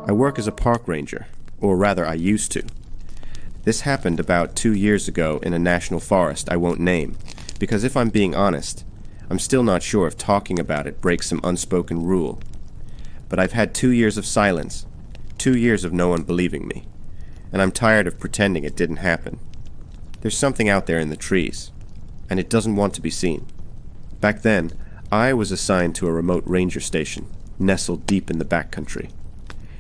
I work as a park ranger, or rather I used to. This happened about 2 years ago in a national forest I won't name, because if I'm being honest, I'm still not sure if talking about it breaks some unspoken rule. But I've had 2 years of silence, 2 years of no one believing me, and I'm tired of pretending it didn't happen. There's something out there in the trees, and it doesn't want to be seen. Back then, I was assigned to a remote ranger station, nestled deep in the backcountry.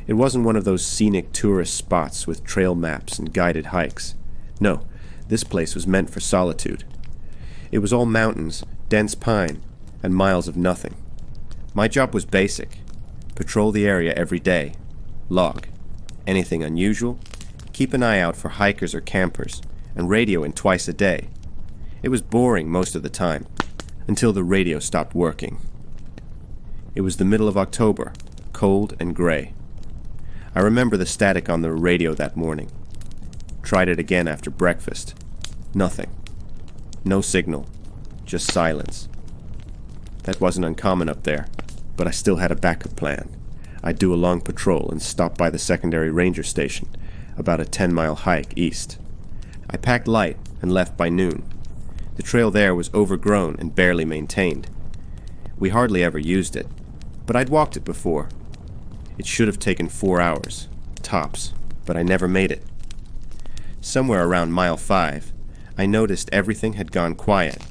It wasn't one of those scenic tourist spots with trail maps and guided hikes. No, this place was meant for solitude. It was all mountains, dense pine, and miles of nothing. My job was basic. Patrol the area every day. Log. Anything unusual? Keep an eye out for hikers or campers, and radio in twice a day. It was boring most of the time, until the radio stopped working. It was the middle of October, cold and gray. I remember the static on the radio that morning. Tried it again after breakfast. Nothing. No signal. Just silence. That wasn't uncommon up there, but I still had a backup plan. I'd do a long patrol and stop by the secondary ranger station, about a 10-mile hike east. I packed light and left by noon. The trail there was overgrown and barely maintained. We hardly ever used it, but I'd walked it before. It should have taken 4 hours, tops, but I never made it. Somewhere around mile 5, I noticed everything had gone quiet.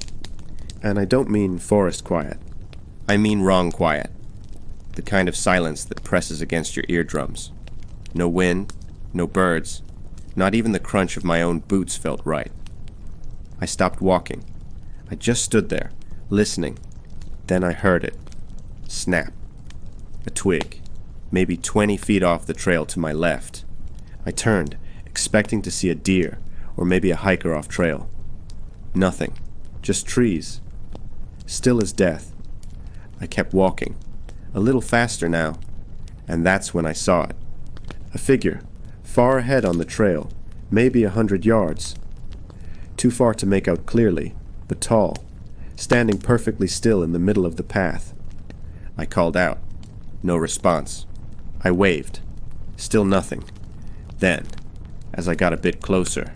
And I don't mean forest quiet. I mean wrong quiet. The kind of silence that presses against your eardrums. No wind, no birds, not even the crunch of my own boots felt right. I stopped walking. I just stood there, listening. Then I heard it. Snap. A twig. Maybe 20 feet off the trail to my left. I turned, expecting to see a deer, or maybe a hiker off trail. Nothing. Just trees. Still as death. I kept walking, a little faster now, and that's when I saw it. A figure, far ahead on the trail, maybe 100 yards. Too far to make out clearly, but tall, standing perfectly still in the middle of the path. I called out. No response. I waved. Still nothing. Then, as I got a bit closer,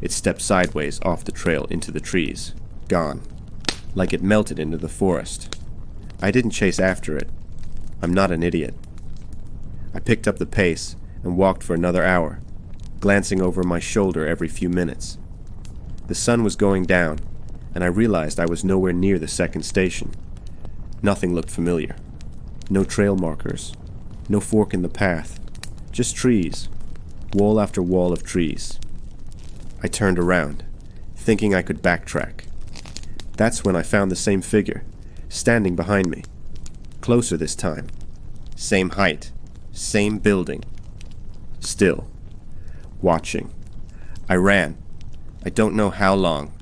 it stepped sideways off the trail into the trees, gone, like it melted into the forest. I didn't chase after it. I'm not an idiot. I picked up the pace and walked for another hour, glancing over my shoulder every few minutes. The sun was going down, and I realized I was nowhere near the second station. Nothing looked familiar. No trail markers. No fork in the path. Just trees. Wall after wall of trees. I turned around, thinking I could backtrack. That's when I found the same figure, standing behind me. Closer this time. Same height. Same building. Still. Watching. I ran. I don't know how long.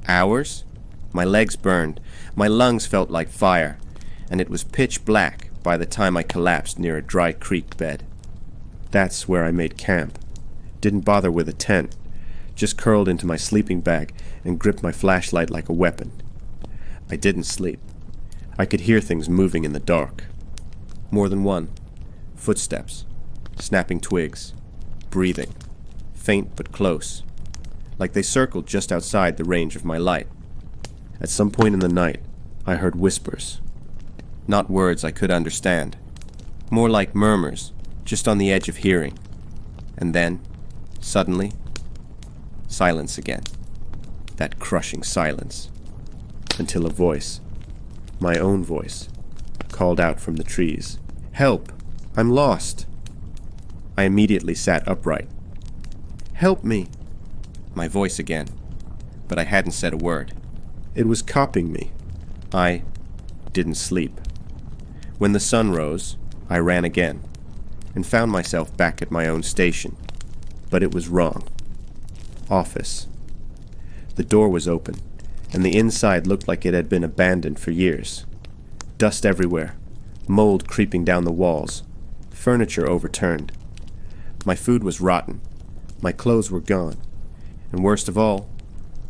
Hours? My legs burned. My lungs felt like fire. And it was pitch black by the time I collapsed near a dry creek bed. That's where I made camp. Didn't bother with a tent. Just curled into my sleeping bag and gripped my flashlight like a weapon. I didn't sleep. I could hear things moving in the dark. More than one. Footsteps. Snapping twigs. Breathing. Faint but close. Like they circled just outside the range of my light. At some point in the night, I heard whispers. Not words I could understand. More like murmurs, just on the edge of hearing. And then, suddenly, silence again. That crushing silence. Until a voice, my own voice, called out from the trees. Help! I'm lost! I immediately sat upright. Help me! My voice again, but I hadn't said a word. It was copying me. I didn't sleep. When the sun rose, I ran again, and found myself back at my own station. But it was wrong. Office. The door was open, and the inside looked like it had been abandoned for years. Dust everywhere, mold creeping down the walls, furniture overturned. My food was rotten, my clothes were gone, and worst of all,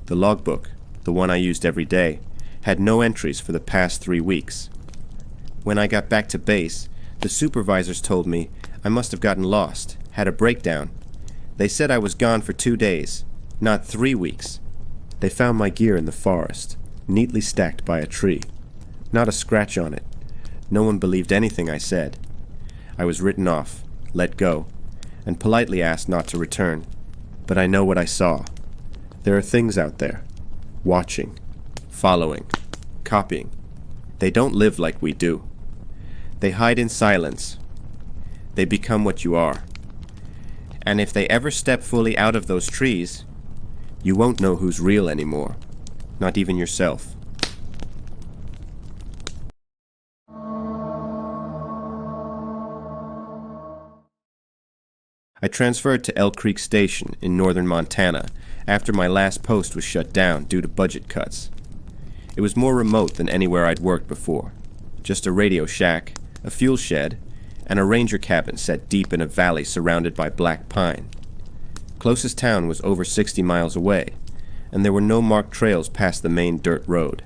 the logbook, the one I used every day, had no entries for the past 3 weeks. When I got back to base, the supervisors told me I must have gotten lost, had a breakdown. They said I was gone for 2 days, not 3 weeks. They found my gear in the forest, neatly stacked by a tree. Not a scratch on it. No one believed anything I said. I was written off, let go, and politely asked not to return. But I know what I saw. There are things out there, watching, following, copying. They don't live like we do. They hide in silence. They become what you are. And if they ever step fully out of those trees, you won't know who's real anymore, not even yourself. I transferred to Elk Creek Station in northern Montana after my last post was shut down due to budget cuts. It was more remote than anywhere I'd worked before. Just a radio shack, a fuel shed, and a ranger cabin set deep in a valley surrounded by black pine. Closest town was over 60 miles away, and there were no marked trails past the main dirt road.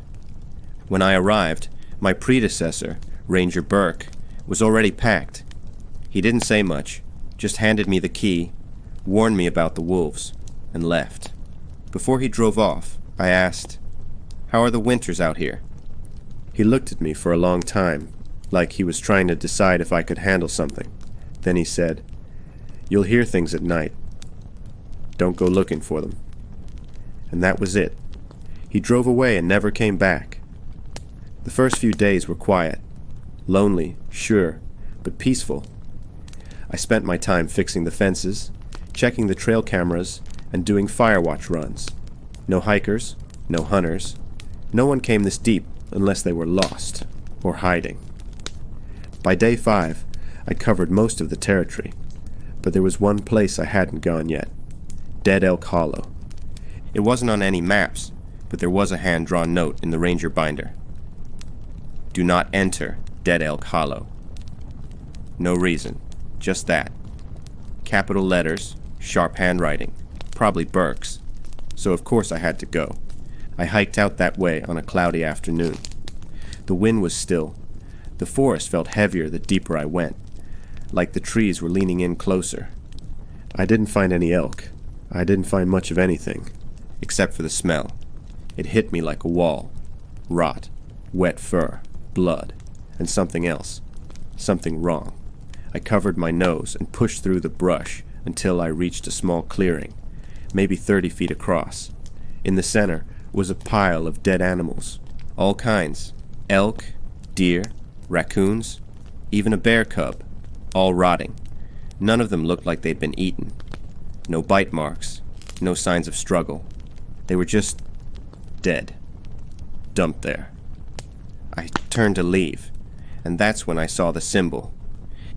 When I arrived, my predecessor, Ranger Burke, was already packed. He didn't say much, just handed me the key, warned me about the wolves, and left. Before he drove off, I asked, "How are the winters out here?" He looked at me for a long time, like he was trying to decide if I could handle something. Then he said, "You'll hear things at night. Don't go looking for them." And that was it. He drove away and never came back. The first few days were quiet. Lonely, sure, but peaceful. I spent my time fixing the fences, checking the trail cameras, and doing firewatch runs. No hikers, no hunters. No one came this deep unless they were lost or hiding. By day 5, I'd covered most of the territory, but there was one place I hadn't gone yet. Dead Elk Hollow. It wasn't on any maps, but there was a hand-drawn note in the ranger binder. Do not enter Dead Elk Hollow. No reason, just that. Capital letters, sharp handwriting, probably Burke's, so of course I had to go. I hiked out that way on a cloudy afternoon. The wind was still. The forest felt heavier the deeper I went, like the trees were leaning in closer. I didn't find any elk. I didn't find much of anything, except for the smell. It hit me like a wall. Rot, wet fur, blood, and something else. Something wrong. I covered my nose and pushed through the brush until I reached a small clearing, maybe 30 feet across. In the center was a pile of dead animals, all kinds. Elk, deer, raccoons, even a bear cub, all rotting. None of them looked like they'd been eaten. No bite marks, no signs of struggle. They were just dead, dumped there. I turned to leave, and that's when I saw the symbol.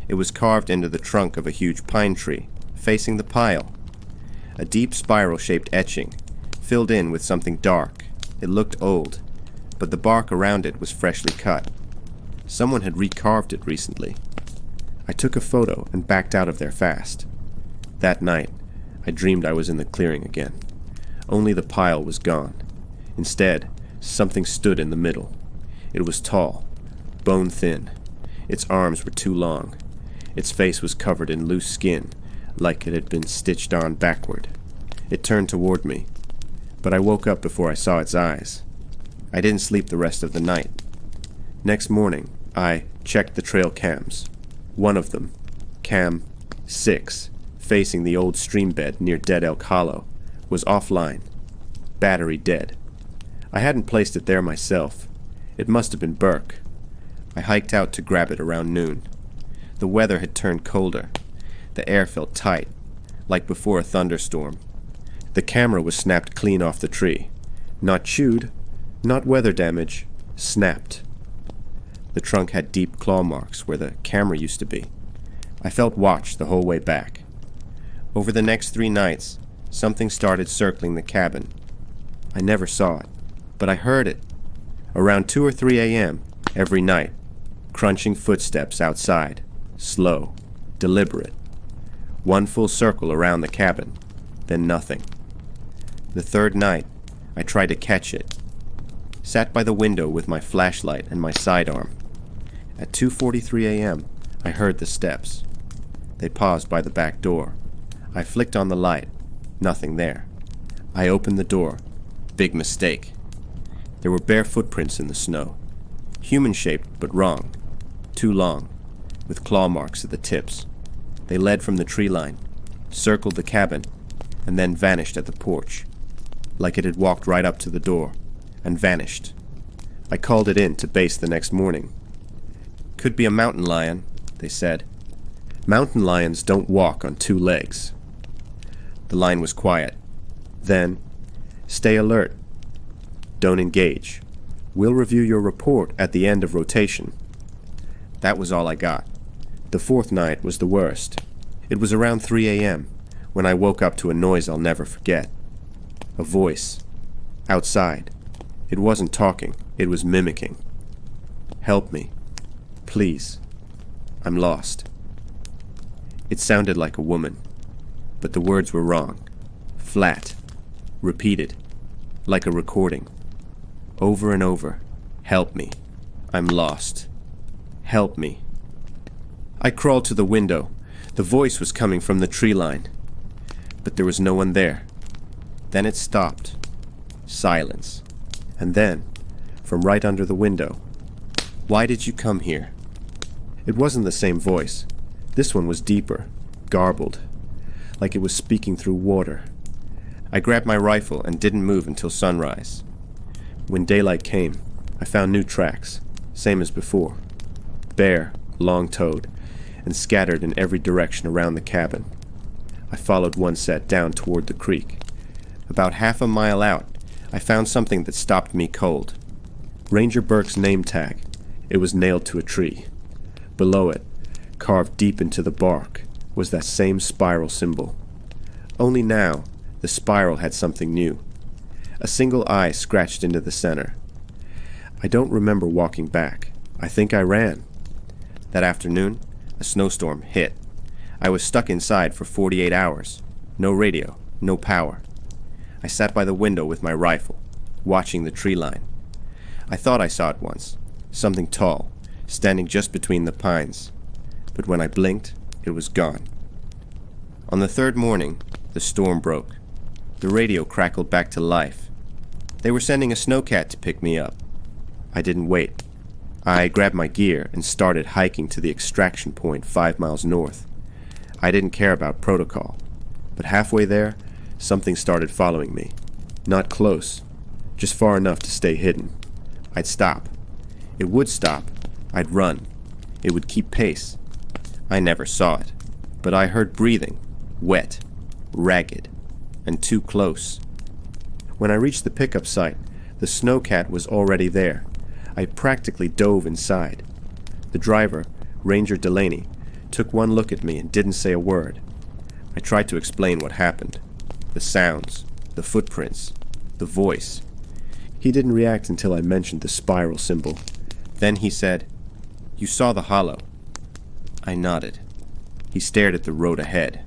It was carved into the trunk of a huge pine tree, facing the pile. A deep spiral-shaped etching, filled in with something dark. It looked old, but the bark around it was freshly cut. Someone had recarved it recently. I took a photo and backed out of there fast. That night, I dreamed I was in the clearing again. Only the pile was gone. Instead, something stood in the middle. It was tall, bone-thin. Its arms were too long. Its face was covered in loose skin, like it had been stitched on backward. It turned toward me, but I woke up before I saw its eyes. I didn't sleep the rest of the night. Next morning, I checked the trail cams. One of them, cam 6, facing the old stream bed near Dead Elk Hollow, was offline. Battery dead. I hadn't placed it there myself. It must have been Burke. I hiked out to grab it around noon. The weather had turned colder. The air felt tight, like before a thunderstorm. The camera was snapped clean off the tree. Not chewed, not weather damage, snapped. The trunk had deep claw marks where the camera used to be. I felt watched the whole way back. Over the next 3 nights, something started circling the cabin. I never saw it, but I heard it. Around 2 or 3 a.m. every night, crunching footsteps outside, slow, deliberate. One full circle around the cabin, then nothing. The 3rd night, I tried to catch it. Sat by the window with my flashlight and my sidearm. At 2:43 a.m., I heard the steps. They paused by the back door. I flicked on the light. Nothing there. I opened the door. Big mistake. There were bare footprints in the snow. Human-shaped, but wrong. Too long, with claw marks at the tips. They led from the tree line, circled the cabin, and then vanished at the porch, like it had walked right up to the door, and vanished. I called it in to base the next morning. Could be a mountain lion, they said. Mountain lions don't walk on two legs. The line was quiet. Then, stay alert. Don't engage. We'll review your report at the end of rotation. That was all I got. The fourth night was the worst. It was around 3 a.m. when I woke up to a noise I'll never forget. A voice. Outside. It wasn't talking, it was mimicking. Help me. Please. I'm lost. It sounded like a woman, but the words were wrong. Flat. Repeated. Like a recording. Over and over. Help me. I'm lost. Help me. I crawled to the window. The voice was coming from the tree line, but there was no one there. Then it stopped. Silence. And then, from right under the window, "Why did you come here?" It wasn't the same voice. This one was deeper, garbled, like it was speaking through water. I grabbed my rifle and didn't move until sunrise. When daylight came, I found new tracks, same as before. Bare, long-toed, and scattered in every direction around the cabin. I followed one set down toward the creek. About half a mile out, I found something that stopped me cold. Ranger Burke's name tag. It was nailed to a tree. Below it, carved deep into the bark, was that same spiral symbol. Only now, the spiral had something new. A single eye scratched into the center. I don't remember walking back. I think I ran. That afternoon, a snowstorm hit. I was stuck inside for 48 hours. No radio, no power. I sat by the window with my rifle, watching the tree line. I thought I saw it once, something tall, standing just between the pines. But when I blinked, it was gone. On the third morning, the storm broke. The radio crackled back to life. They were sending a snowcat to pick me up. I didn't wait. I grabbed my gear and started hiking to the extraction point 5 miles north. I didn't care about protocol, but halfway there, something started following me. Not close, just far enough to stay hidden. I'd stop. It would stop. I'd run. It would keep pace. I never saw it, but I heard breathing, wet, ragged, and too close. When I reached the pickup site, the snowcat was already there. I practically dove inside. The driver, Ranger Delaney, took one look at me and didn't say a word. I tried to explain what happened. The sounds, the footprints, the voice. He didn't react until I mentioned the spiral symbol. Then he said, "You saw the hollow." I nodded. He stared at the road ahead.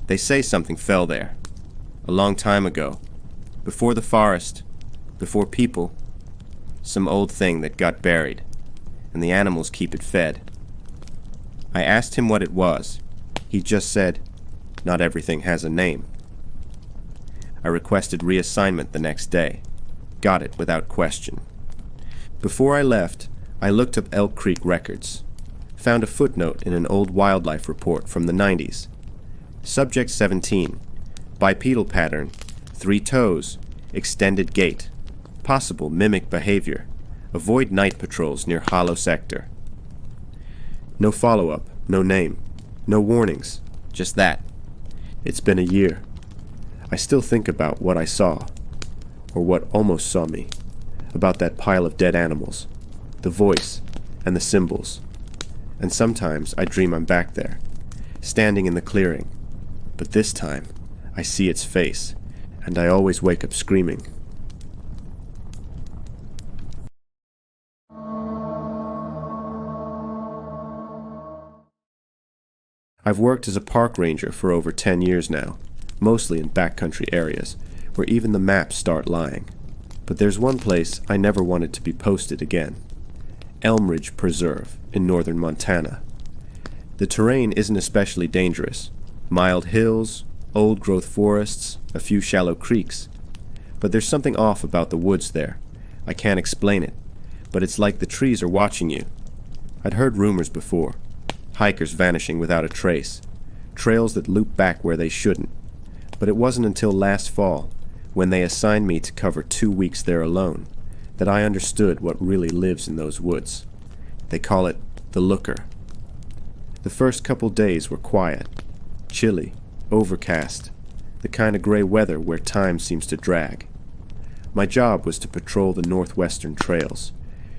"They say something fell there. A long time ago. Before the forest. Before people. Some old thing that got buried. And the animals keep it fed." I asked him what it was. He just said, "Not everything has a name." I requested reassignment the next day. Got it without question. Before I left, I looked up Elk Creek records. Found a footnote in an old wildlife report from the 90s. Subject 17. Bipedal pattern. 3 toes. Extended gait. Possible mimic behavior. Avoid night patrols near Hollow Sector. No follow-up, no name, no warnings, just that. It's been a year. I still think about what I saw, or what almost saw me, about that pile of dead animals, the voice, and the symbols. And sometimes I dream I'm back there, standing in the clearing. But this time, I see its face, and I always wake up screaming. I've worked as a park ranger for over 10 years now, mostly in backcountry areas, where even the maps start lying. But there's one place I never wanted to be posted again. Elm Ridge Preserve in northern Montana. The terrain isn't especially dangerous. Mild hills, old-growth forests, a few shallow creeks. But there's something off about the woods there. I can't explain it, but it's like the trees are watching you. I'd heard rumors before. Hikers vanishing without a trace. Trails that loop back where they shouldn't. But it wasn't until last fall, when they assigned me to cover 2 weeks there alone, that I understood what really lives in those woods. They call it the looker. The first couple days were quiet, chilly, overcast, the kind of gray weather where time seems to drag. My job was to patrol the northwestern trails,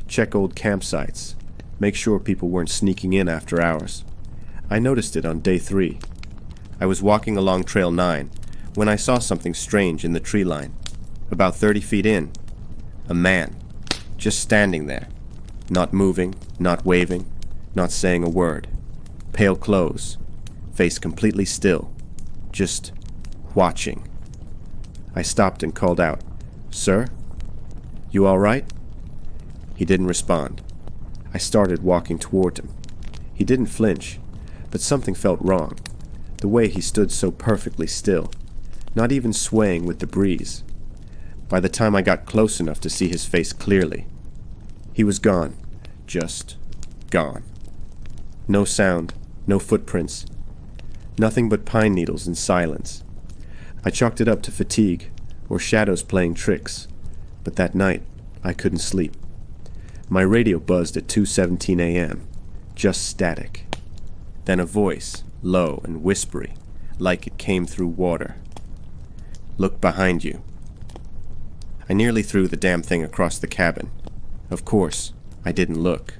check old campsites, make sure people weren't sneaking in after hours. I noticed it on day 3. I was walking along Trail 9 when I saw something strange in the tree line. About 30 feet in, a man, just standing there, not moving, not waving, not saying a word. Pale clothes, face completely still, just watching. I stopped and called out, "Sir? You all right?" He didn't respond. I started walking toward him. He didn't flinch, but something felt wrong. The way he stood so perfectly still, not even swaying with the breeze. By the time I got close enough to see his face clearly, he was gone. Just gone. No sound, no footprints, nothing but pine needles and silence. I chalked it up to fatigue or shadows playing tricks, but that night I couldn't sleep. My radio buzzed at 2:17 a.m., just static. Then a voice, low and whispery, like it came through water. "Look behind you." I nearly threw the damn thing across the cabin. Of course, I didn't look.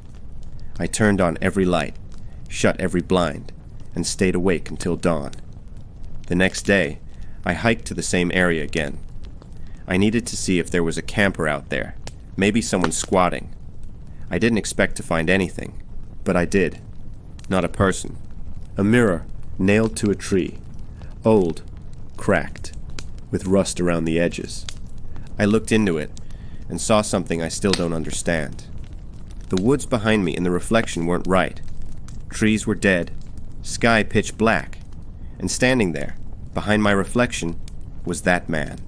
I turned on every light, shut every blind, and stayed awake until dawn. The next day, I hiked to the same area again. I needed to see if there was a camper out there, maybe someone squatting. I didn't expect to find anything, but I did. Not a person. A mirror nailed to a tree, old, cracked, with rust around the edges. I looked into it and saw something I still don't understand. The woods behind me in the reflection weren't right. Trees were dead, sky pitch black, and standing there, behind my reflection, was that man.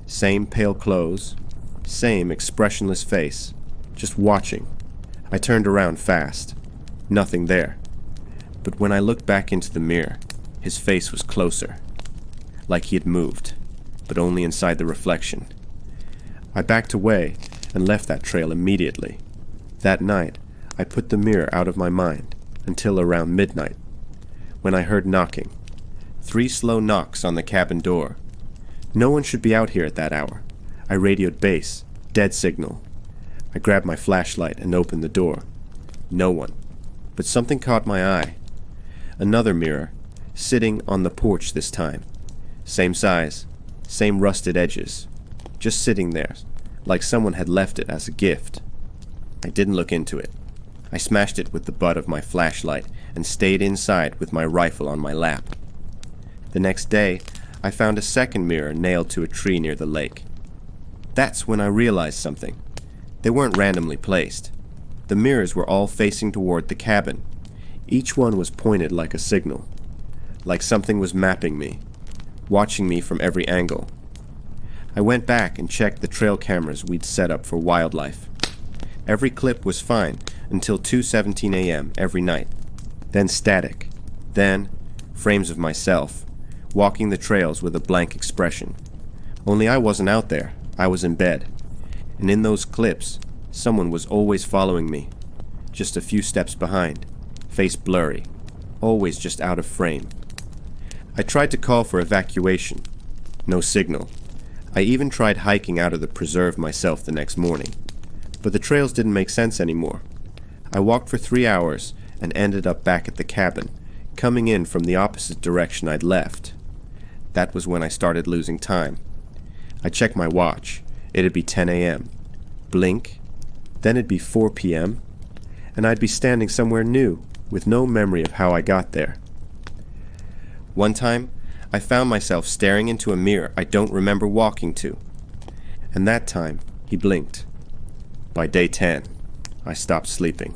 Same pale clothes, same expressionless face, just watching. I turned around fast. Nothing there. But when I looked back into the mirror, his face was closer, like he had moved, but only inside the reflection. I backed away and left that trail immediately. That night, I put the mirror out of my mind until around midnight, when I heard knocking. 3 slow knocks on the cabin door. No one should be out here at that hour. I radioed base, dead signal. I grabbed my flashlight and opened the door. No one. But something caught my eye. Another mirror, sitting on the porch this time. Same size, same rusted edges. Just sitting there, like someone had left it as a gift. I didn't look into it. I smashed it with the butt of my flashlight and stayed inside with my rifle on my lap. The next day, I found a second mirror nailed to a tree near the lake. That's when I realized something. They weren't randomly placed. The mirrors were all facing toward the cabin. Each one was pointed like a signal, like something was mapping me, watching me from every angle. I went back and checked the trail cameras we'd set up for wildlife. Every clip was fine until 2:17 a.m. every night. Then static. Then frames of myself, walking the trails with a blank expression. Only I wasn't out there. I was in bed. And in those clips, someone was always following me, just a few steps behind, face blurry, always just out of frame. I tried to call for evacuation. No signal. I even tried hiking out of the preserve myself the next morning. But the trails didn't make sense anymore. I walked for 3 hours and ended up back at the cabin, coming in from the opposite direction I'd left. That was when I started losing time. I checked my watch. It'd be 10 a.m. Blink. Then it'd be 4 p.m. And I'd be standing somewhere new, with no memory of how I got there. One time, I found myself staring into a mirror I don't remember walking to. And that time, he blinked. By day 10, I stopped sleeping.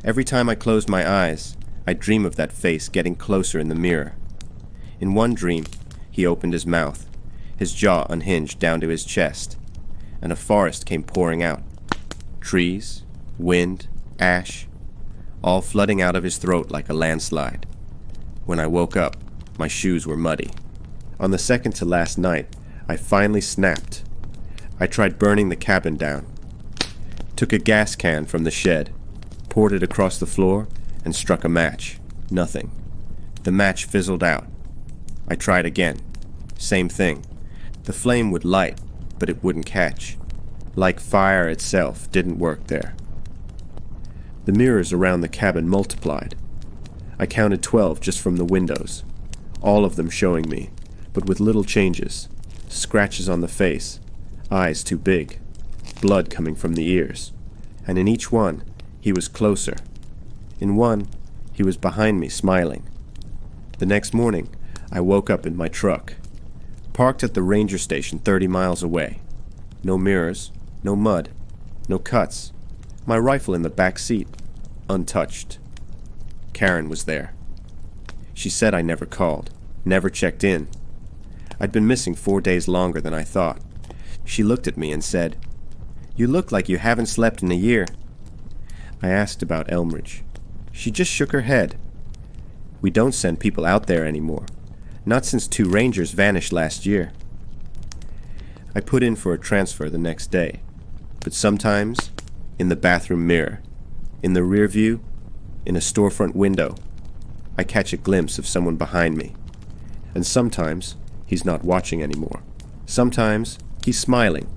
Every time I closed my eyes, I dream of that face getting closer in the mirror. In one dream, he opened his mouth, his jaw unhinged down to his chest, and a forest came pouring out. Trees, wind, ash, all flooding out of his throat like a landslide. When I woke up, my shoes were muddy. On the second to last night, I finally snapped. I tried burning the cabin down. Took a gas can from the shed, poured it across the floor, and struck a match. Nothing. The match fizzled out. I tried again. Same thing. The flame would light, but it wouldn't catch. Like fire itself didn't work there. The mirrors around the cabin multiplied. I counted 12 just from the windows, all of them showing me, but with little changes. Scratches on the face, eyes too big, blood coming from the ears. And in each one, he was closer. In one, he was behind me smiling. The next morning, I woke up in my truck, parked at the ranger station 30 miles away. No mirrors, no mud, no cuts. My rifle in the back seat, untouched. Karen was there. She said I never called, never checked in. I'd been missing 4 days longer than I thought. She looked at me and said, "You look like you haven't slept in a year." I asked about Elmridge. She just shook her head. "We don't send people out there anymore. Not since 2 rangers vanished last year." I put in for a transfer the next day, but sometimes, in the bathroom mirror, in the rear view, in a storefront window, I catch a glimpse of someone behind me. And sometimes, he's not watching anymore. Sometimes, he's smiling.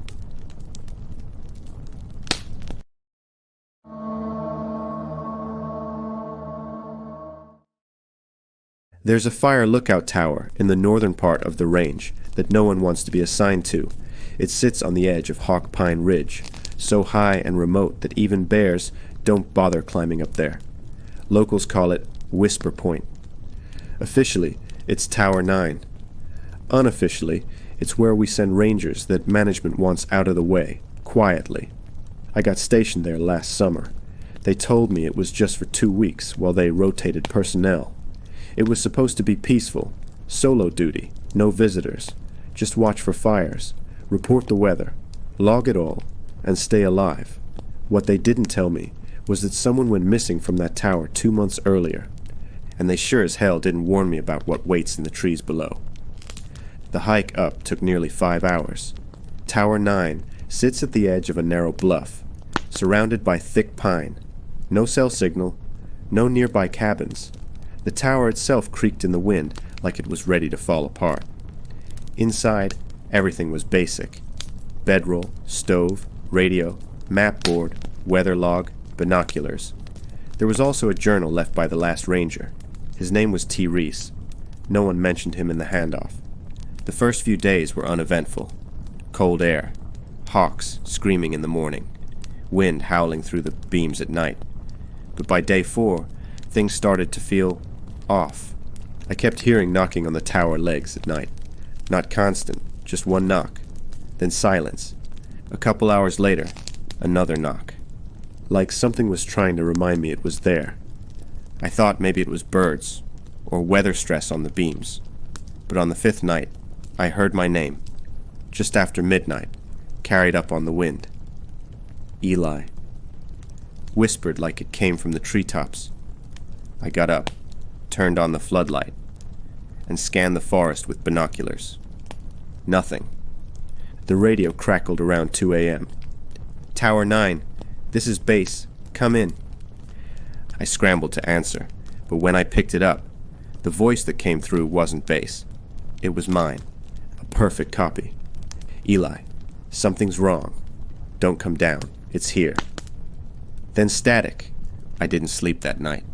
There's a fire lookout tower in the northern part of the range that no one wants to be assigned to. It sits on the edge of Hawk Pine Ridge, so high and remote that even bears don't bother climbing up there. Locals call it Whisper Point. Officially, it's Tower 9. Unofficially, it's where we send rangers that management wants out of the way, quietly. I got stationed there last summer. They told me it was just for 2 weeks while they rotated personnel. It was supposed to be peaceful, solo duty, no visitors. Just watch for fires, report the weather, log it all, and stay alive. What they didn't tell me was that someone went missing from that tower 2 months earlier, and they sure as hell didn't warn me about what waits in the trees below. The hike up took nearly 5 hours. Tower 9 sits at the edge of a narrow bluff, surrounded by thick pine. No cell signal, no nearby cabins. The tower itself creaked in the wind like it was ready to fall apart. Inside, everything was basic. Bedroll, stove, radio, map board, weather log, binoculars. There was also a journal left by the last ranger. His name was T. Reese. No one mentioned him in the handoff. The first few days were uneventful. Cold air, hawks screaming in the morning, wind howling through the beams at night. But by day 4, things started to feel off. I kept hearing knocking on the tower legs at night. Not constant, just one knock. Then silence. A couple hours later, another knock. Like something was trying to remind me it was there. I thought maybe it was birds, or weather stress on the beams. But on the 5th night, I heard my name, just after midnight, carried up on the wind. Eli. Whispered like it came from the treetops. I got up, turned on the floodlight, and scanned the forest with binoculars. Nothing. The radio crackled around 2 a.m. "Tower 9, this is base. Come in." I scrambled to answer, but when I picked it up, the voice that came through wasn't base. It was mine. A perfect copy. "Eli, something's wrong. Don't come down. It's here." Then static. I didn't sleep that night.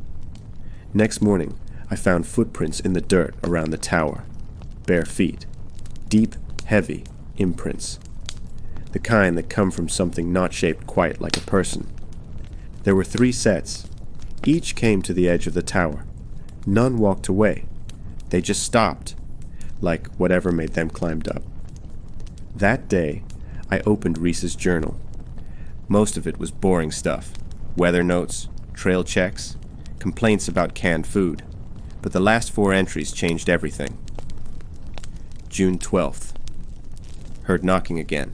Next morning, I found footprints in the dirt around the tower. Bare feet. Deep, heavy imprints. The kind that come from something not shaped quite like a person. There were 3 sets. Each came to the edge of the tower. None walked away. They just stopped, like whatever made them climbed up. That day, I opened Reese's journal. Most of it was boring stuff. Weather notes, trail checks, complaints about canned food, but the last 4 entries changed everything. June 12th. Heard knocking again.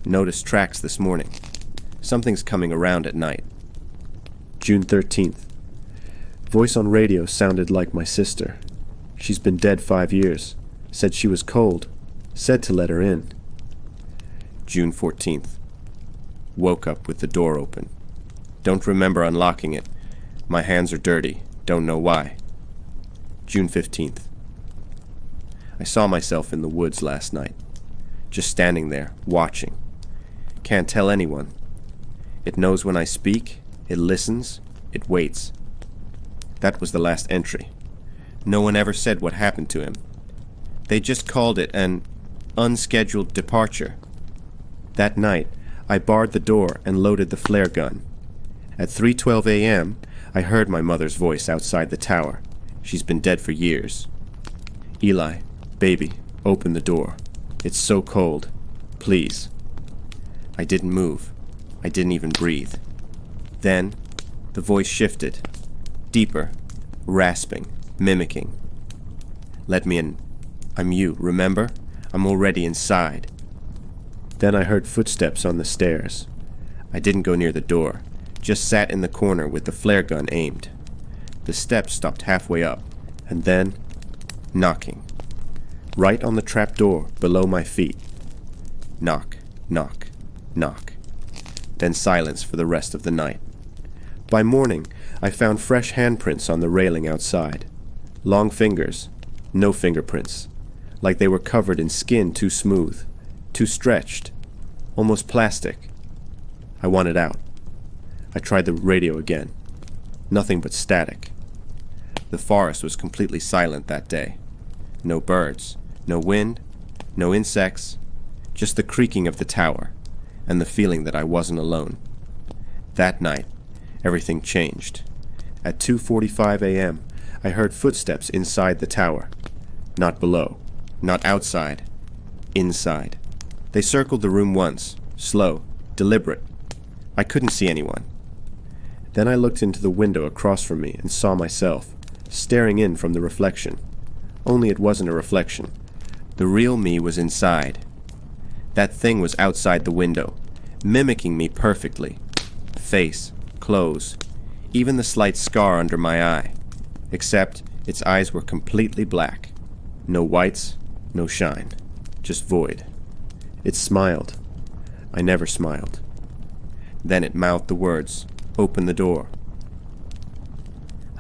Noticed tracks this morning. Something's coming around at night. June 13th. Voice on radio sounded like my sister. She's been dead 5 years. Said she was cold. Said to let her in. June 14th. Woke up with the door open. Don't remember unlocking it. My hands are dirty. Don't know why. June 15th. I saw myself in the woods last night. Just standing there, watching. Can't tell anyone. It knows when I speak. It listens. It waits. That was the last entry. No one ever said what happened to him. They just called it an unscheduled departure. That night, I barred the door and loaded the flare gun. At 3:12 a.m., I heard my mother's voice outside the tower. She's been dead for years. Eli, baby, open the door. It's so cold. Please. I didn't move. I didn't even breathe. Then, the voice shifted. Deeper, rasping, mimicking. Let me in. I'm you, remember? I'm already inside. Then I heard footsteps on the stairs. I didn't go near the door, just sat in the corner with the flare gun aimed. The steps stopped halfway up, and then, knocking. Right on the trap door below my feet. Knock, knock, knock. Then silence for the rest of the night. By morning, I found fresh handprints on the railing outside. Long fingers, no fingerprints, like they were covered in skin too smooth, too stretched, almost plastic. I wanted out. I tried the radio again. Nothing but static. The forest was completely silent that day. No birds, no wind, no insects, just the creaking of the tower, and the feeling that I wasn't alone. That night, everything changed. At 2:45 a.m., I heard footsteps inside the tower. Not below, not outside, inside. They circled the room once, slow, deliberate. I couldn't see anyone. Then I looked into the window across from me and saw myself, staring in from the reflection. Only it wasn't a reflection. The real me was inside. That thing was outside the window, mimicking me perfectly. Face, clothes, even the slight scar under my eye. Except its eyes were completely black. No whites, no shine. Just void. It smiled. I never smiled. Then it mouthed the words, "Open the door."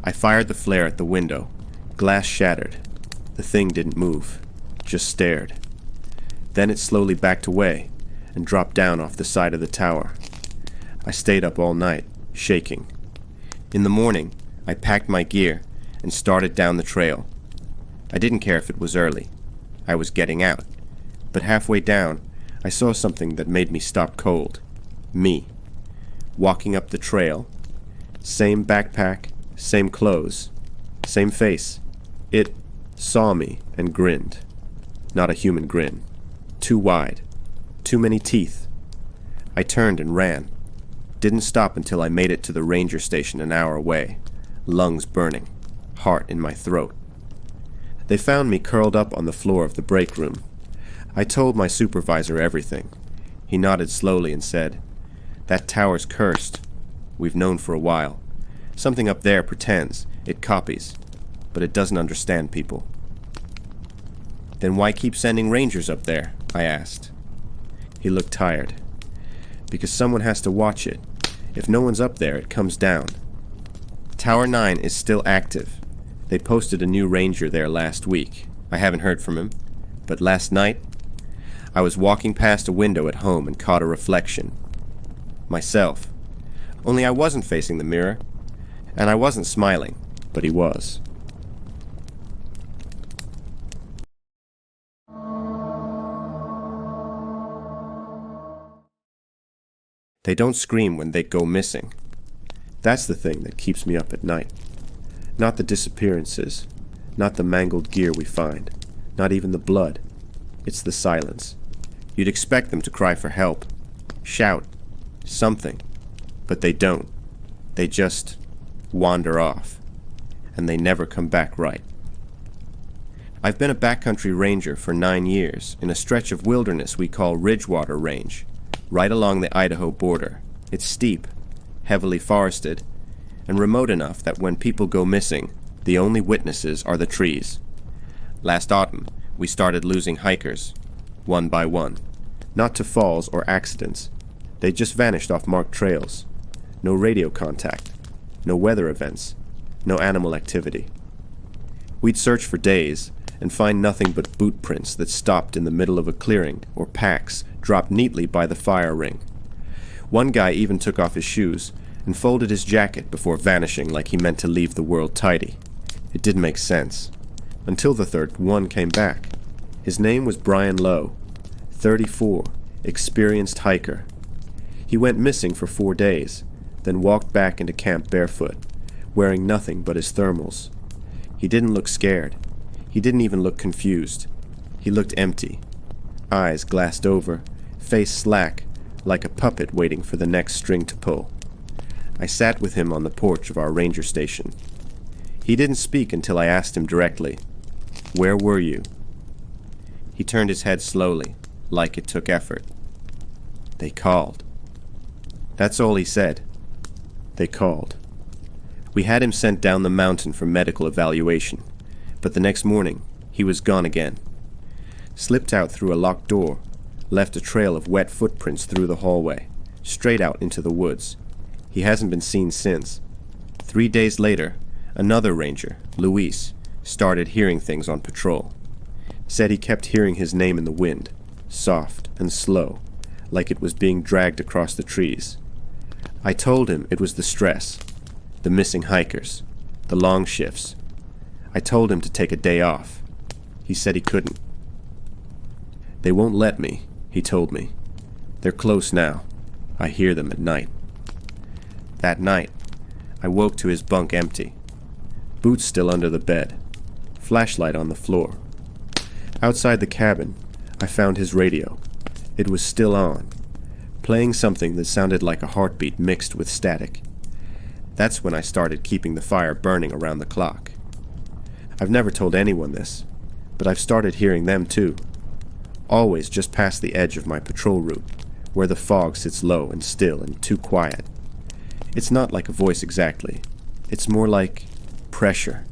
I fired the flare at the window. Glass shattered. The thing didn't move, just stared. Then it slowly backed away and dropped down off the side of the tower. I stayed up all night, shaking. In the morning, I packed my gear and started down the trail. I didn't care if it was early. I was getting out. But halfway down, I saw something that made me stop cold. Me. Walking up the trail. Same backpack, same clothes, same face. It saw me and grinned. Not a human grin. Too wide. Too many teeth. I turned and ran. Didn't stop until I made it to the ranger station an hour away. Lungs burning. Heart in my throat. They found me curled up on the floor of the break room. I told my supervisor everything. He nodded slowly and said, "That tower's cursed. We've known for a while. Something up there pretends. It copies. But it doesn't understand people." "Then why keep sending rangers up there?" I asked. He looked tired. "Because someone has to watch it. If no one's up there, it comes down. Tower 9 is still active. They posted a new ranger there last week. I haven't heard from him. But last night, I was walking past a window at home and caught a reflection. Myself. Only I wasn't facing the mirror. And I wasn't smiling, but he was." They don't scream when they go missing. That's the thing that keeps me up at night. Not the disappearances, not the mangled gear we find, not even the blood. It's the silence. You'd expect them to cry for help, shout, something, but they don't. They just wander off, and they never come back right. I've been a backcountry ranger for 9 years in a stretch of wilderness we call Ridgewater Range, right along the Idaho border. It's steep, heavily forested, and remote enough that when people go missing, the only witnesses are the trees. Last autumn, we started losing hikers, one by one. Not to falls or accidents. They just vanished off marked trails. No radio contact. No weather events. No animal activity. We'd search for days and find nothing but boot prints that stopped in the middle of a clearing or packs dropped neatly by the fire ring. One guy even took off his shoes and folded his jacket before vanishing like he meant to leave the world tidy. It didn't make sense. Until the third one came back. His name was Brian Lowe, 34, experienced hiker. He went missing for 4 days, then walked back into camp barefoot, wearing nothing but his thermals. He didn't look scared. He didn't even look confused. He looked empty. Eyes glassed over, face slack, like a puppet waiting for the next string to pull. I sat with him on the porch of our ranger station. He didn't speak until I asked him directly, "Where were you?" He turned his head slowly, like it took effort. "They called." That's all he said. They called. We had him sent down the mountain for medical evaluation, but the next morning, he was gone again. Slipped out through a locked door, left a trail of wet footprints through the hallway, straight out into the woods. He hasn't been seen since. 3 days later, another ranger, Luis, started hearing things on patrol. Said he kept hearing his name in the wind, soft and slow, like it was being dragged across the trees. I told him it was the stress, the missing hikers, the long shifts. I told him to take a day off. He said he couldn't. "They won't let me," he told me. "They're close now. I hear them at night." That night, I woke to his bunk empty. Boots still under the bed. Flashlight on the floor. Outside the cabin, I found his radio. It was still on, playing something that sounded like a heartbeat mixed with static. That's when I started keeping the fire burning around the clock. I've never told anyone this, but I've started hearing them too. Always just past the edge of my patrol route, where the fog sits low and still and too quiet. It's not like a voice exactly. It's more like pressure,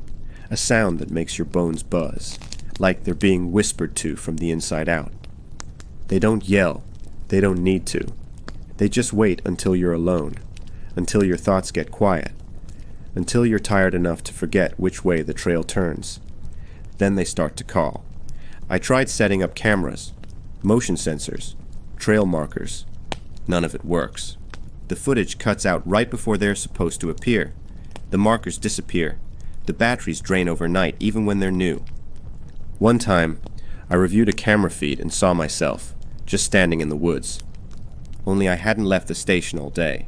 a sound that makes your bones buzz, like they're being whispered to from the inside out. They don't yell. They don't need to. They just wait until you're alone, until your thoughts get quiet, until you're tired enough to forget which way the trail turns. Then they start to call. I tried setting up cameras, motion sensors, trail markers. None of it works. The footage cuts out right before they're supposed to appear. The markers disappear. The batteries drain overnight, even when they're new. One time, I reviewed a camera feed and saw myself, just standing in the woods. Only I hadn't left the station all day.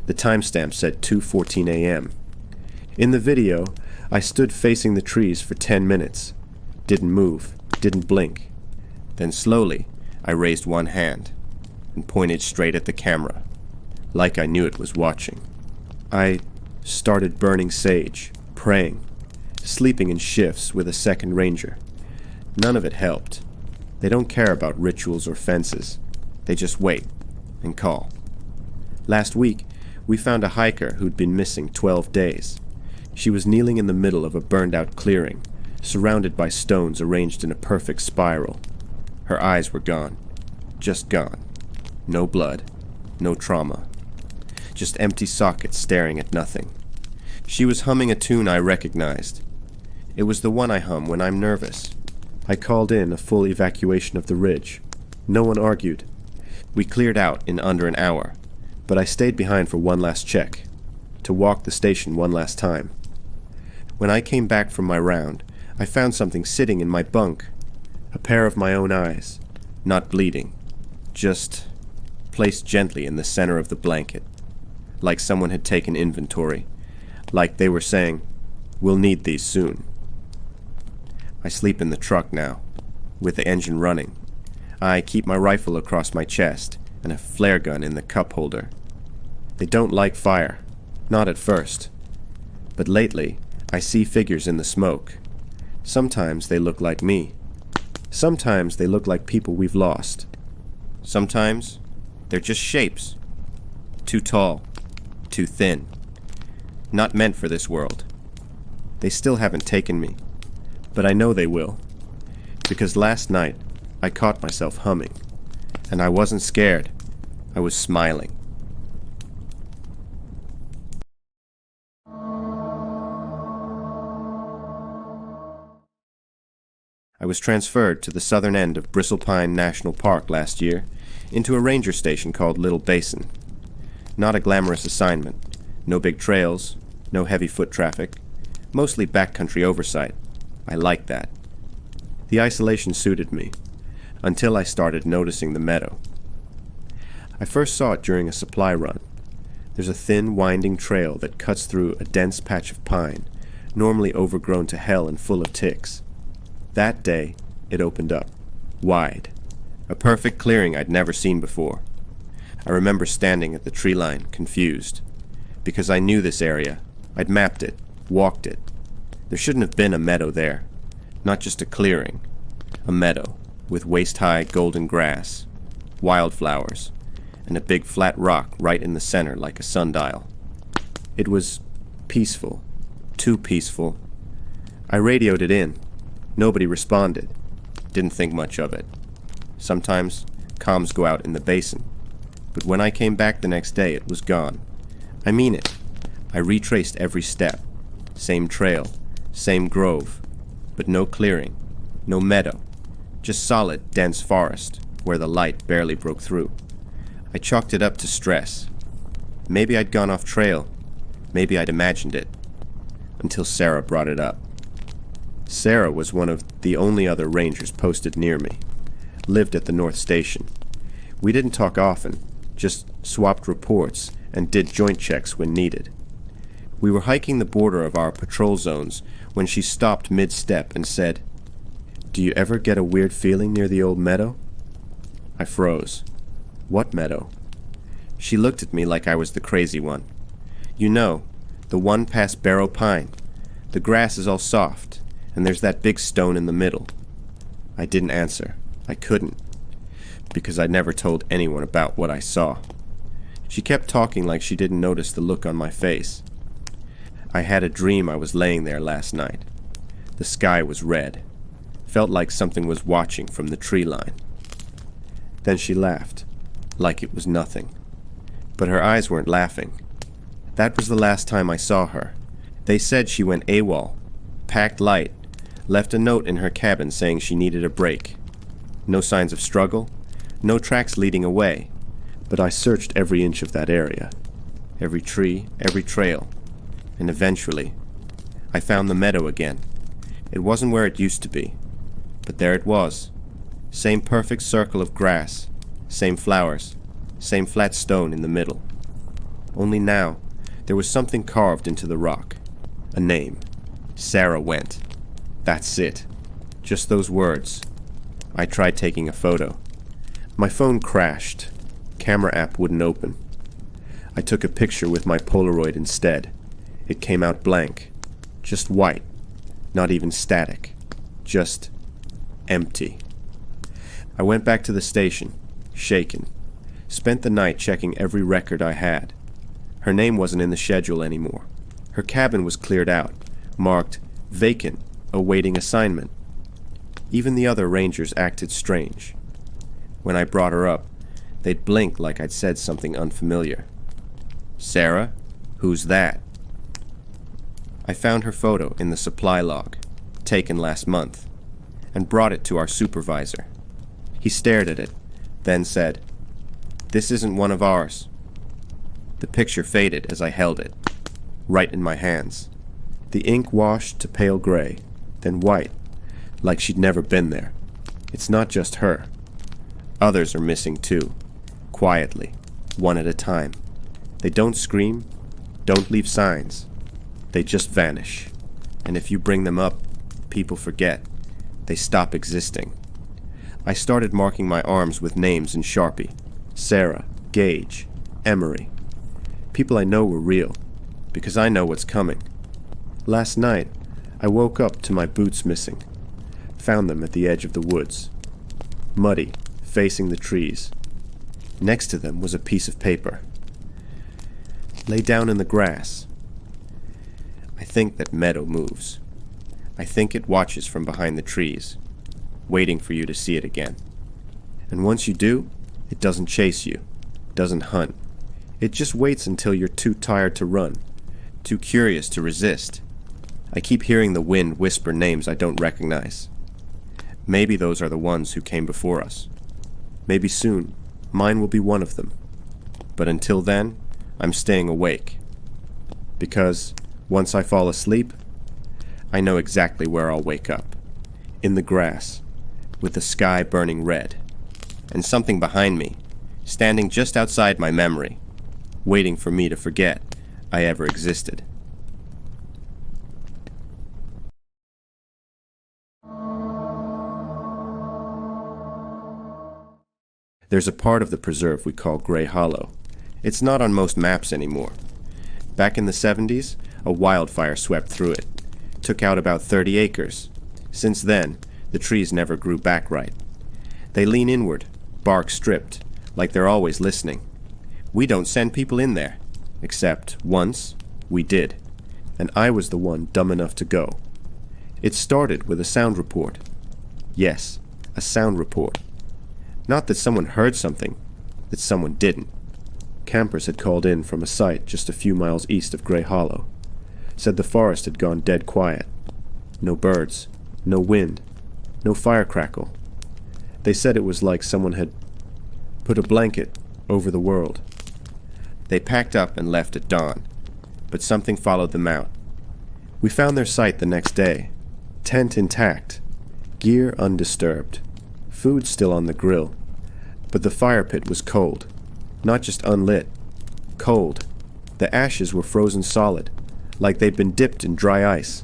The timestamp said 2:14 a.m. In the video, I stood facing the trees for 10 minutes. Didn't move, didn't blink. Then slowly, I raised one hand and pointed straight at the camera, like I knew it was watching. I started burning sage, praying, sleeping in shifts with a second ranger. None of it helped. They don't care about rituals or fences. They just wait and call. Last week, we found a hiker who'd been missing 12 days. She was kneeling in the middle of a burned-out clearing, surrounded by stones arranged in a perfect spiral. Her eyes were gone. Just gone. No blood. No trauma. Just empty sockets staring at nothing. She was humming a tune I recognized. It was the one I hum when I'm nervous. I called in a full evacuation of the ridge. No one argued. We cleared out in under an hour, but I stayed behind for one last check, to walk the station one last time. When I came back from my round, I found something sitting in my bunk. A pair of my own eyes, not bleeding, just placed gently in the center of the blanket, like someone had taken inventory, like they were saying, "We'll need these soon." I sleep in the truck now, with the engine running. I keep my rifle across my chest and a flare gun in the cup holder. They don't like fire, not at first. But lately, I see figures in the smoke. Sometimes they look like me. Sometimes they look like people we've lost. Sometimes they're just shapes. Too tall, too thin. Not meant for this world. They still haven't taken me, but I know they will. Because last night, I caught myself humming, and I wasn't scared. I was smiling. I was transferred to the southern end of Bristlepine National Park last year, into a ranger station called Little Basin. Not a glamorous assignment. No big trails, no heavy foot traffic, mostly backcountry oversight. I liked that. The isolation suited me, until I started noticing the meadow. I first saw it during a supply run. There's a thin, winding trail that cuts through a dense patch of pine, normally overgrown to hell and full of ticks. That day, it opened up, wide. A perfect clearing I'd never seen before. I remember standing at the tree line, confused. Because I knew this area. I'd mapped it, walked it. There shouldn't have been a meadow there. Not just a clearing. A meadow, with waist-high golden grass, wildflowers, and a big flat rock right in the center like a sundial. It was peaceful. Too peaceful. I radioed it in. Nobody responded. Didn't think much of it. Sometimes comms go out in the basin. But when I came back the next day, it was gone. I mean it. I retraced every step. Same trail, same grove, but no clearing, no meadow. Just solid, dense forest, where the light barely broke through. I chalked it up to stress. Maybe I'd gone off trail. Maybe I'd imagined it. Until Sarah brought it up. Sarah was one of the only other rangers posted near me. Lived at the North Station. We didn't talk often, just swapped reports and did joint checks when needed. We were hiking the border of our patrol zones when she stopped mid-step and said, "Do you ever get a weird feeling near the old meadow?" I froze. What meadow? She looked at me like I was the crazy one. You know, the one past Barrow Pine. The grass is all soft, and there's that big stone in the middle. I didn't answer. I couldn't. Because I'd never told anyone about what I saw. She kept talking like she didn't notice the look on my face. I had a dream I was laying there last night. The sky was red. Felt like something was watching from the tree line. Then she laughed, like it was nothing. But her eyes weren't laughing. That was the last time I saw her. They said she went AWOL, packed light, left a note in her cabin saying she needed a break. No signs of struggle, no tracks leading away. But I searched every inch of that area, every tree, every trail, and eventually, I found the meadow again. It wasn't where it used to be, but there it was. Same perfect circle of grass, same flowers, same flat stone in the middle. Only now, there was something carved into the rock. A name. Sarah went. That's it. Just those words. I tried taking a photo. My phone crashed. Camera app wouldn't open. I took a picture with my Polaroid instead. It came out blank. Just white. Not even static. Just empty. I went back to the station, shaken. Spent the night checking every record I had. Her name wasn't in the schedule anymore. Her cabin was cleared out, marked vacant, awaiting assignment. Even the other rangers acted strange. When I brought her up, they'd blink like I'd said something unfamiliar. Sarah? Who's that? I found her photo in the supply log, taken last month, and brought it to our supervisor. He stared at it, then said, "This isn't one of ours." The picture faded as I held it, right in my hands. The ink washed to pale gray, then white, like she'd never been there. It's not just her. Others are missing too, quietly, one at a time. They don't scream, don't leave signs. They just vanish. And if you bring them up, people forget. They stop existing. I started marking my arms with names in Sharpie. Sarah, Gage, Emery. People I know were real, because I know what's coming. Last night, I woke up to my boots missing. Found them at the edge of the woods. Muddy, facing the trees. Next to them was a piece of paper. Lay down in the grass. I think that Meadow moves. I think it watches from behind the trees, waiting for you to see it again. And once you do, it doesn't chase you, doesn't hunt. It just waits until you're too tired to run, too curious to resist. I keep hearing the wind whisper names I don't recognize. Maybe those are the ones who came before us. Maybe soon, mine will be one of them. But until then, I'm staying awake. Because once I fall asleep, I know exactly where I'll wake up. In the grass, with the sky burning red, and something behind me, standing just outside my memory, waiting for me to forget I ever existed. There's a part of the preserve we call Gray Hollow. It's not on most maps anymore. Back in the 70s, a wildfire swept through it, took out about 30 acres. Since then, the trees never grew back right. They lean inward, bark stripped, like they're always listening. We don't send people in there, except once we did, and I was the one dumb enough to go. It started with a sound report. Yes, a sound report. Not that someone heard something, that someone didn't. Campers had called in from a site just a few miles east of Gray Hollow. Said the forest had gone dead quiet. No birds, no wind, no fire crackle. They said it was like someone had put a blanket over the world. They packed up and left at dawn, but something followed them out. We found their site the next day. Tent intact, gear undisturbed, food still on the grill, but the fire pit was cold. Not just unlit, cold. The ashes were frozen solid, like they'd been dipped in dry ice.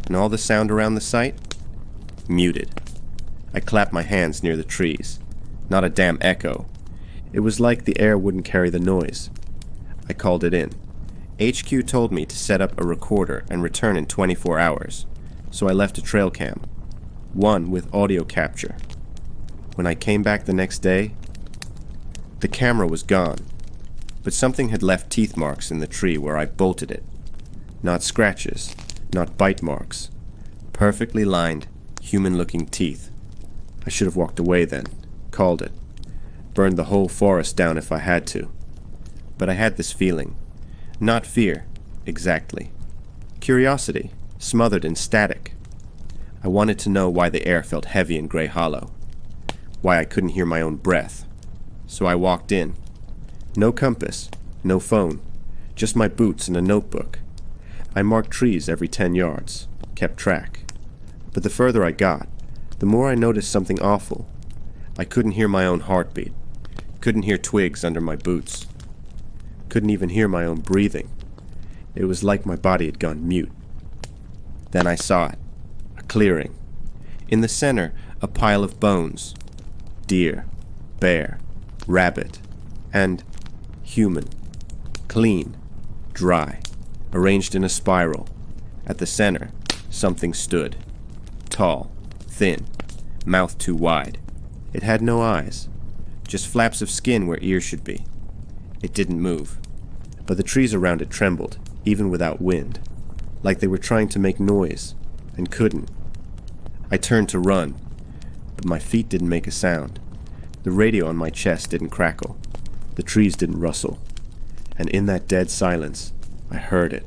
And all the sound around the site? Muted. I clapped my hands near the trees. Not a damn echo. It was like the air wouldn't carry the noise. I called it in. HQ told me to set up a recorder and return in 24 hours, so I left a trail cam. One with audio capture. When I came back the next day, the camera was gone, but something had left teeth marks in the tree where I bolted it. Not scratches, not bite marks. Perfectly lined, human-looking teeth. I should have walked away then, called it. Burned the whole forest down if I had to. But I had this feeling. Not fear, exactly. Curiosity, smothered in static. I wanted to know why the air felt heavy in Gray Hollow. Why I couldn't hear my own breath. So I walked in. No compass, no phone, just my boots and a notebook. I marked trees every 10 yards, kept track. But the further I got, the more I noticed something awful. I couldn't hear my own heartbeat. Couldn't hear twigs under my boots. Couldn't even hear my own breathing. It was like my body had gone mute. Then I saw it. A clearing. In the center, a pile of bones. Deer, bear, rabbit, and human. Clean, dry, arranged in a spiral. At the center, something stood. Tall, thin, mouth too wide. It had no eyes, just flaps of skin where ears should be. It didn't move, but the trees around it trembled, even without wind, like they were trying to make noise, and couldn't. I turned to run, but my feet didn't make a sound. The radio on my chest didn't crackle. The trees didn't rustle. And in that dead silence, I heard it.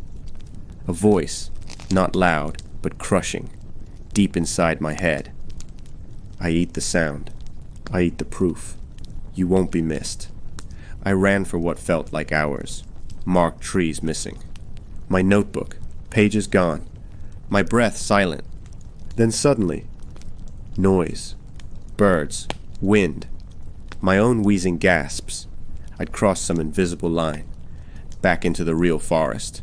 A voice, not loud, but crushing, deep inside my head. I eat the sound. I eat the proof. You won't be missed. I ran for what felt like hours. Marked trees missing. My notebook, pages gone. My breath silent. Then suddenly, noise. Birds. Wind. My own wheezing gasps. I'd crossed some invisible line. Back into the real forest.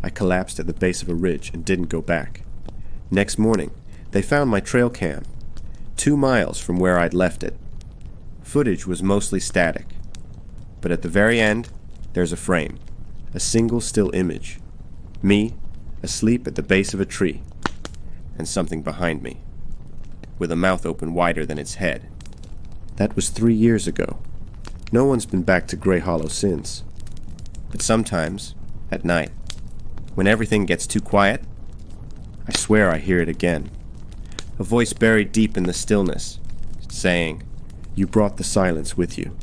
I collapsed at the base of a ridge and didn't go back. Next morning, they found my trail cam, 2 miles from where I'd left it. Footage was mostly static. But at the very end, there's a frame. A single still image. Me, asleep at the base of a tree, and something behind me, with a mouth open wider than its head. That was 3 years ago. No one's been back to Grey Hollow since. But sometimes, at night, when everything gets too quiet, I swear I hear it again. A voice buried deep in the stillness, saying, "You brought the silence with you."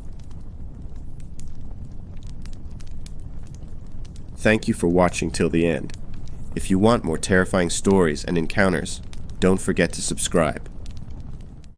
Thank you for watching till the end. If you want more terrifying stories and encounters, don't forget to subscribe.